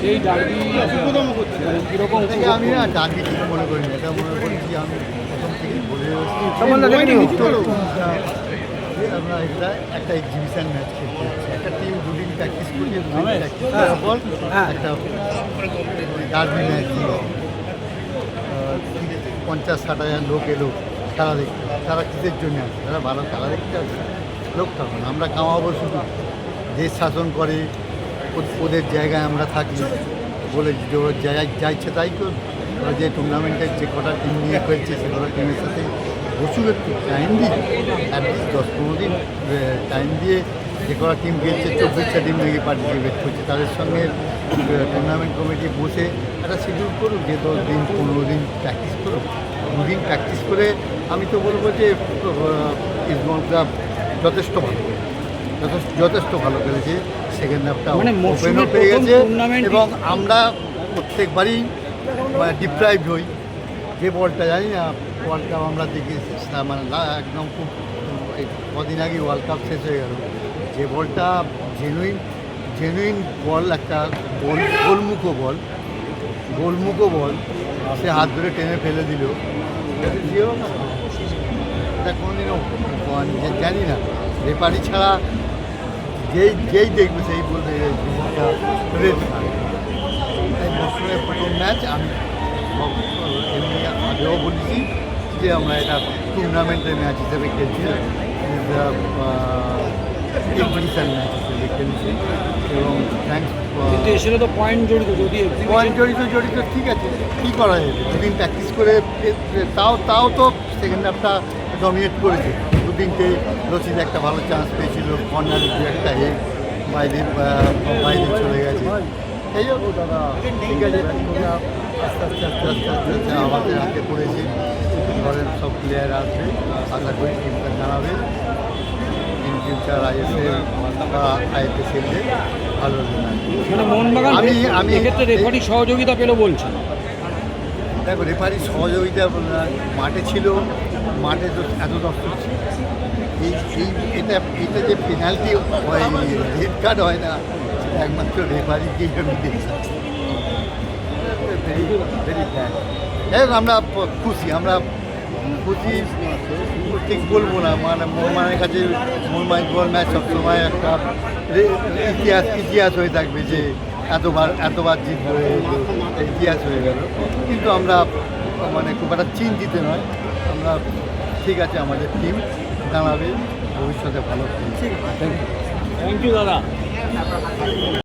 সেই ডার্বি কীরকম? আমি না ডার্বি কিছু মনে করি না, এটা মনে করছি আমি প্রথম থেকেই বলে আমরা এটা একটা এক্সিবিশন ম্যাচ খেলতে যাচ্ছি। একটা টিম দুদিন প্র্যাকটিস করছে, একটা ডার্বি ম্যাচ 50-60 হাজার লোক এলো খেলা দেখতে। তারা কিসের জন্য আছে? তারা ভালো খেলা দেখতে আছে, লোক তখন আমরা কামাবো শুধু। দেশ শাসন করে, ওদের জায়গায় আমরা থাকি বলে ওর জায়গায় যা ইচ্ছে তাই কর। ওরা যে টুর্নামেন্টের যে কটা টিম নিয়ে খেলছে সে কটা টিমের সাথে প্রচুর একটু টাইম দিই, অ্যাটলিস্ট 10-15 দিন টাইম দিয়ে যে কটা টিম খেলছে 24টা টিম নাকি পার্টিসিপেট করছে, তাদের সঙ্গে টুর্নামেন্ট কমিটি বসে একটা শিডিউল করুক যে 10 দিন 15 দিন প্র্যাকটিস করুক। 2 দিন প্র্যাকটিস করে আমি তো বলবো যে ইস্টবেঙ্গল ক্লাব যথেষ্ট ভালো, যথেষ্ট ভালো খেলেছে। সেকেন্ড হাফটা ওপেনও পেয়ে গেছে এবং আমরা প্রত্যেকবারই ডিপ্রাইভ হই। যে বলটা জানি না, ওয়ার্ল্ড কাপ আমরা দেখি মানে একদম খুব কদিন আগে ওয়ার্ল্ড কাপ শেষ হয়ে গেল, যে বলটা জেনুইন বল, একটা গোলমুখো বল সে হাত ধরে টেনে ফেলে দিল। এটা কোনোদিনও জানি না, রেফারি ছাড়া যেই দেখবে সেই বলবে রেড কার্ড। তাই মৌসুমের প্রথম ম্যাচ আমি এমনি আগেও বলেছি যে আমরা এটা টুর্নামেন্টের ম্যাচ হিসেবে খেলছি, এক্সিবিশন ম্যাচ হিসেবে খেলছি এবং থ্যাঙ্কস। এসে তো পয়েন্ট জড়িত, যদি জড়িত ঠিক আছে, কী করা যাবে? দুদিন প্র্যাকটিস করে তাও তো সেকেন্ড হাফটা ডমিনেট করেছে। দুদিনকে রশিদ একটা ভালো চান্স পেয়েছিল, কর্নারে দু একটা বাইরে চলে গেছে। এই জন্য দাদা ঠিক আছে, আস্তে আমাদের হাতে পড়েছে। ঘরের সব প্লেয়ার আসবে, আশা করি টিমটা জানাবে। ইন ফিউচার আইএসএ খেললে ভালো হবে। মানে মোহনবাগান আমি এক্ষেত্রে রেফারি সহযোগিতা পেল বলছেন? দেখো, রেফারির সহযোগিতা মাঠে ছিল, মাঠে তো এত দর্শক ছিল। এটা যে পেনাল্টি হয়, রেড কার্ড হয় না, সেটা একমাত্র রেফারিকেই আমি দেখছি। Very bad. যাই হোক, আমরা খুশি ঠিক বলবো না। মানে মোহনবাগানের কাছে মোহনবাগান বল ম্যাচ সবসময় একটা ইতিহাস হয়ে থাকবে যে এতবার জিতবে, ইতিহাস হয়ে গেল। কিন্তু আমরা মানে খুব একটা চিন্তিত নয়, আমরা ঠিক আছে, আমাদের টিম জানাবে ভবিষ্যতে ভালো। থ্যাংক ইউ দাদা।